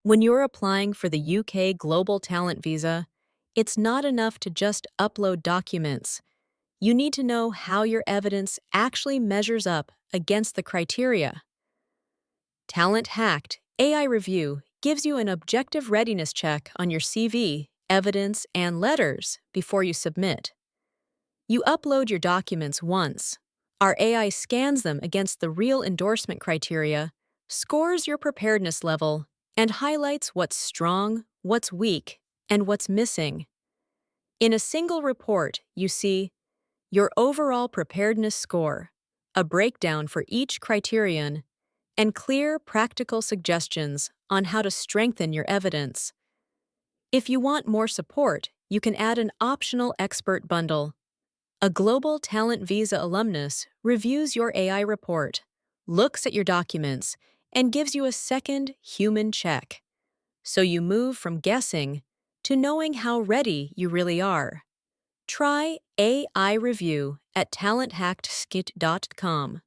When you're applying for the UK Global Talent Visa, it's not enough to just upload documents. You need to know how your evidence actually measures up against the criteria. TalentHacked AI Review gives you an objective readiness check on your CV, evidence, and letters before you submit. You upload your documents once. Our AI scans them against the real endorsement criteria, scores your preparedness level, and highlights what's strong, what's weak, and what's missing. In a single report, you see your overall preparedness score, a breakdown for each criterion, and clear, practical suggestions on how to strengthen your evidence. If you want more support, you can add an optional expert bundle. A Global Talent Visa alumnus reviews your AI report, looks at your documents, and gives you a second human check. So you move from guessing to knowing how ready you really are. Try AI Review at talenthackedskit.com.